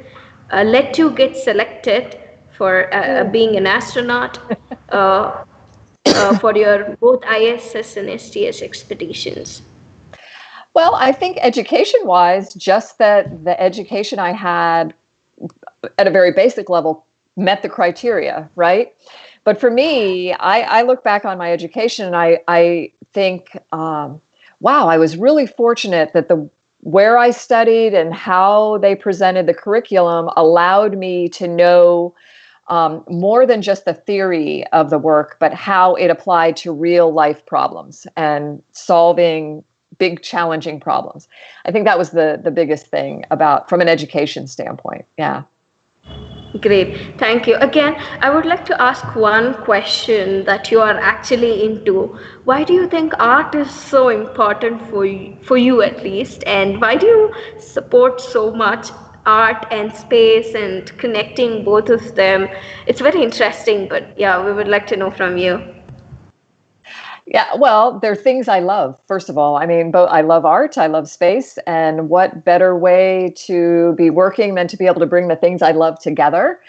Speaker 1: let you get selected for being an astronaut uh, for your both ISS and STS expeditions?
Speaker 2: Well, I think education-wise, just that the education I had at a very basic level met the criteria, right? But for me, I look back on my education and I think, wow, I was really fortunate that where I studied and how they presented the curriculum allowed me to know more than just the theory of the work, but how it applied to real life problems and solving big challenging problems. I think that was the biggest thing from an education standpoint. Yeah.
Speaker 1: Great, thank you. Again, I would like to ask one question that you are actually into. Why do you think art is so important for you at least, and why do you support so much art and space and connecting both of them? It's very interesting, but yeah, we would like to know from you.
Speaker 2: Yeah, well, they're things I love. First of all, I mean, both I love art, I love space, and what better way to be working than to be able to bring the things I love together?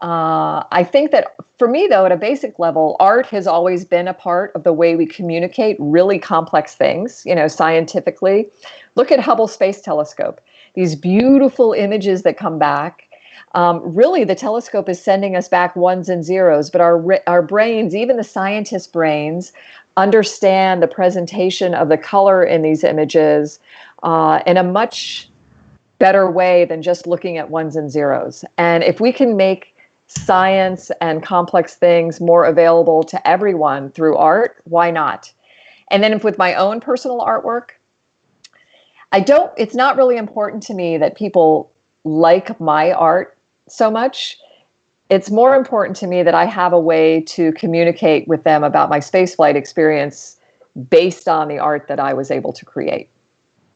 Speaker 2: I think that for me, though, at a basic level, art has always been a part of the way we communicate really complex things, scientifically. Look at Hubble Space Telescope. These beautiful images that come back. Really, the telescope is sending us back ones and zeros, but our brains, even the scientists' brains, understand the presentation of the color in these images in a much better way than just looking at ones and zeros. And if we can make science and complex things more available to everyone through art, why not? And then with my own personal artwork, it's not really important to me that people like my art so much. It's more important to me that I have a way to communicate with them about my spaceflight experience based on the art that I was able to create.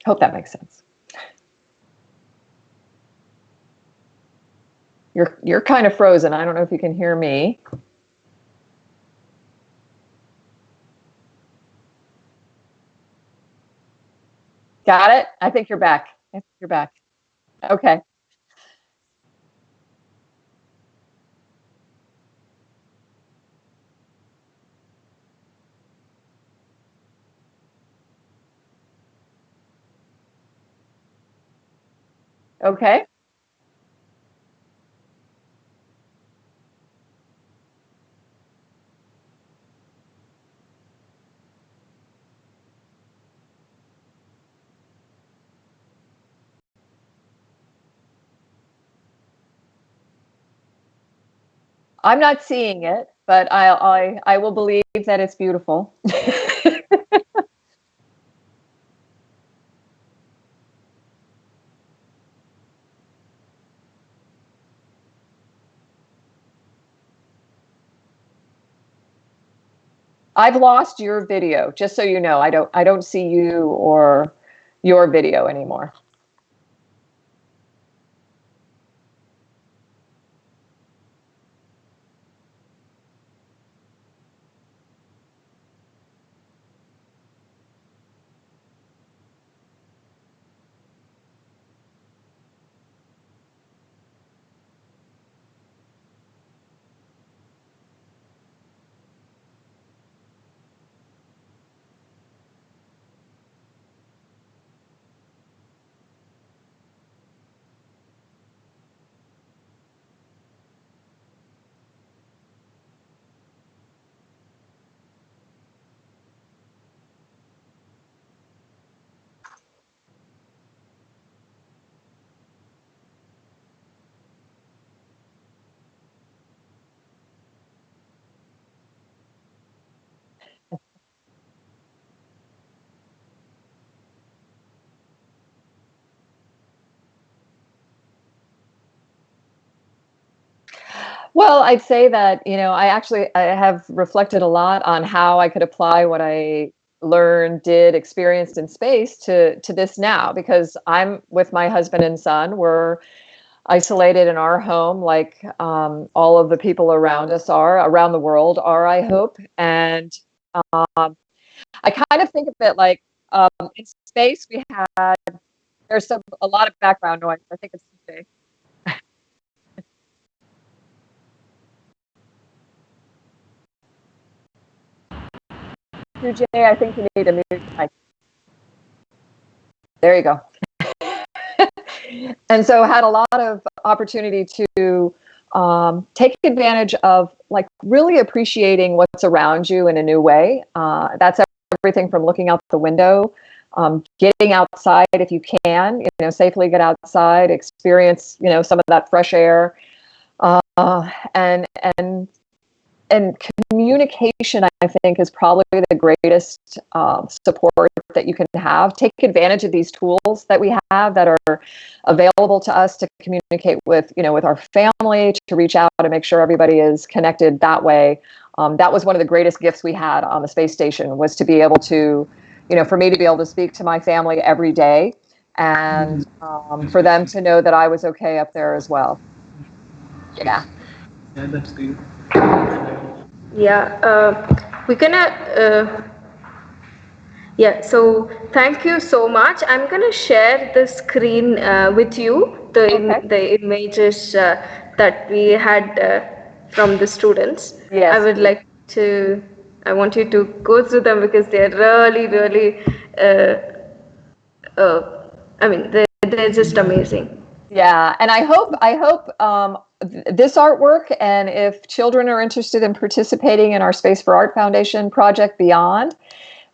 Speaker 2: Hope that makes sense. You're kind of frozen. I don't know if you can hear me. Got it? I think you're back. I think you're back. Okay. Okay. I'm not seeing it, but I will believe that it's beautiful. I've lost your video, just so you know. I don't see you or your video anymore. Well, I'd say that, I have reflected a lot on how I could apply what I learned, did, experienced in space to this now, because I'm with my husband and son. We're isolated in our home, like all of the people around us are, around the world are, I hope. And um, I kind of think of it like in space, there's a lot of background noise. I think it's okay. Jay, I think you need a mute mic. There you go. And so had a lot of opportunity to take advantage of like really appreciating what's around you in a new way. That's everything from looking out the window, getting outside if you can, safely get outside, experience, some of that fresh air, and communication, I think, is probably the greatest support that you can have. Take advantage of these tools that we have that are available to us to communicate with, with our family, to reach out and make sure everybody is connected that way. That was one of the greatest gifts we had on the space station, was to be able to, for me to be able to speak to my family every day, and for them to know that I was okay up there as well. Yeah.
Speaker 5: Yeah, that's good.
Speaker 1: Yeah, we're gonna. Yeah, so thank you so much. I'm gonna share the screen with you, the images that we had from the students.
Speaker 2: Yes.
Speaker 1: I want you to go through them because they're really, really. They're just amazing.
Speaker 2: Yeah, and I hope this artwork, and if children are interested in participating in our Space for Art Foundation project Beyond,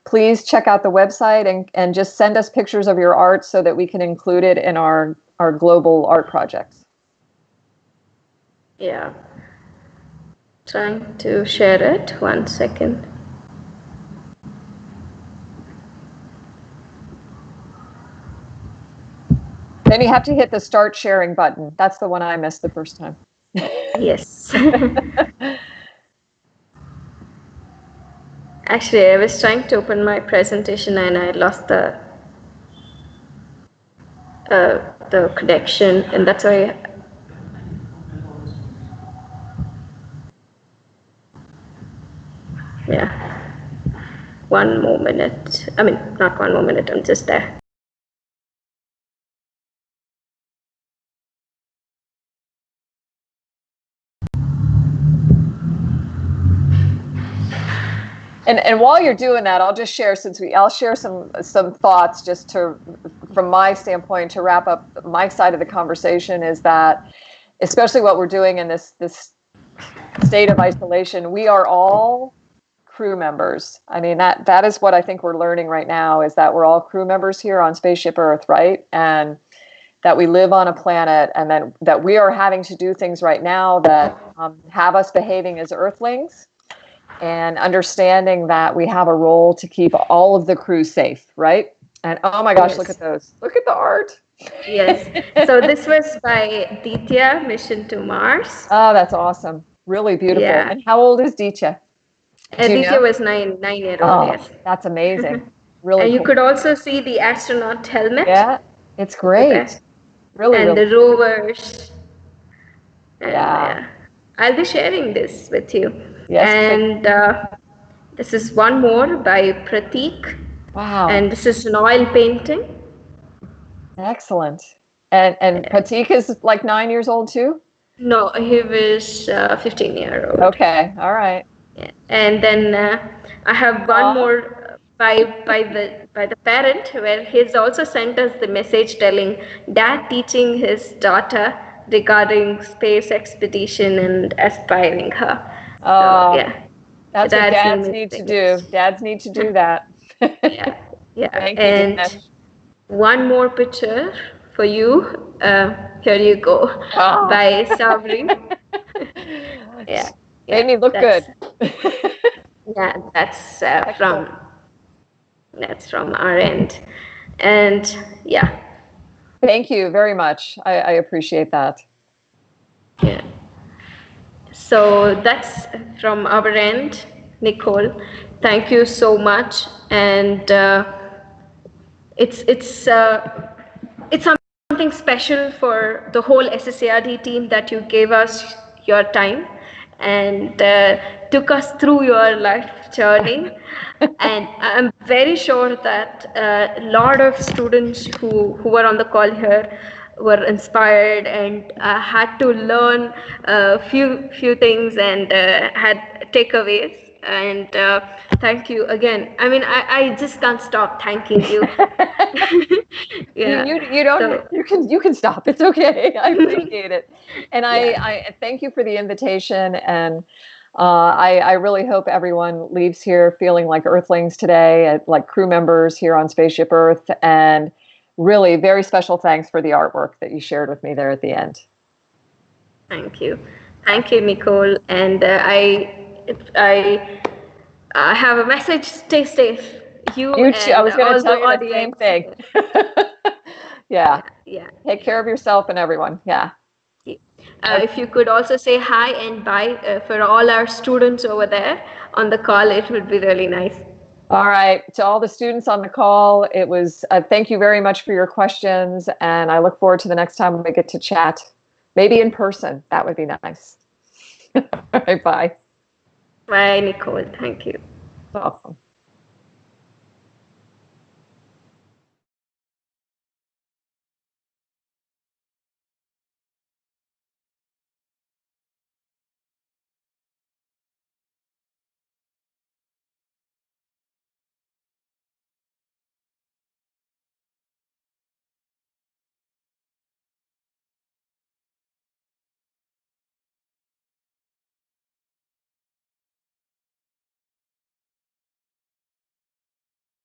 Speaker 2: please check out the website and just send us pictures of your art so that we can include it in our global art projects.
Speaker 1: Yeah. Trying to share it. 1 second.
Speaker 2: Then you have to hit the start sharing button. That's the one I missed the first time.
Speaker 1: Yes. Actually, I was trying to open my presentation and I lost the connection, and that's why. Yeah. 1 more minute. I mean, not 1 more minute. I'm just there.
Speaker 2: And while you're doing that, I'll just share, I'll share some thoughts just from my standpoint, to wrap up my side of the conversation, is that especially what we're doing in this state of isolation, we are all crew members. I mean, that is what I think we're learning right now, is that we're all crew members here on Spaceship Earth, right? And that we live on a planet, and that we are having to do things right now that have us behaving as Earthlings, and understanding that we have a role to keep all of the crew safe, right? And oh my gosh,
Speaker 1: Yes.
Speaker 2: look at those. Look at the art.
Speaker 1: Yes. So this was by Ditya, Mission to Mars.
Speaker 2: Oh, that's awesome. Really beautiful.
Speaker 1: Yeah.
Speaker 2: And how old is Ditya? Do you
Speaker 1: Ditya
Speaker 2: know?
Speaker 1: was 9-year-old,
Speaker 2: Oh,
Speaker 1: yes.
Speaker 2: that's amazing. Really
Speaker 1: And you
Speaker 2: cool.
Speaker 1: could also see the astronaut helmet.
Speaker 2: Yeah, it's great. Really,
Speaker 1: And
Speaker 2: really.
Speaker 1: the rovers. And,
Speaker 2: Yeah.
Speaker 1: I'll be sharing this with you.
Speaker 2: Yes,
Speaker 1: And this is one more by Pratik.
Speaker 2: Wow.
Speaker 1: And this is an oil painting.
Speaker 2: Excellent. And Pratik is like 9 years old too?
Speaker 1: No, he was 15-year-old.
Speaker 2: Okay, all right.
Speaker 1: Yeah. And then I have one more by the parent, where he's also sent us the message telling dad teaching his daughter regarding space expedition and aspiring her.
Speaker 2: Oh,
Speaker 1: so, yeah.
Speaker 2: That's what dads need to do. Dads need to do that.
Speaker 1: Yeah.
Speaker 2: Thank you,
Speaker 1: And
Speaker 2: Dinesh.
Speaker 1: one more picture for you. Here you go. By Sabri. Yeah.
Speaker 2: Made me look good.
Speaker 1: Yeah, that's from our end. And yeah.
Speaker 2: Thank you very much. I appreciate that.
Speaker 1: Yeah. So that's from our end, Nicole. Thank you so much. And it's something special for the whole SSERD team that you gave us your time and took us through your life journey. And I'm very sure that a lot of students who were on the call here were inspired and had to learn a few things and had takeaways. And thank you again. I mean, I just can't stop thanking you.
Speaker 2: Yeah. You don't. So, you can stop. It's okay. I appreciate it, and I thank you for the invitation. And I really hope everyone leaves here feeling like Earthlings today, like crew members here on Spaceship Earth. And really, very special thanks for the artwork that you shared with me there at the end.
Speaker 1: Thank you, Nicole. And I have a message. Stay safe. You too.
Speaker 2: I was going to tell you the same thing. Yeah. Take care of yourself and everyone. Yeah.
Speaker 1: If you could also say hi and bye for all our students over there on the call, it would be really nice.
Speaker 2: All right. To all the students on the call, it was thank you very much for your questions. And I look forward to the next time we get to chat, maybe in person. That would be nice. All right. Bye.
Speaker 1: Bye, Nicole. Thank you.
Speaker 2: Awesome.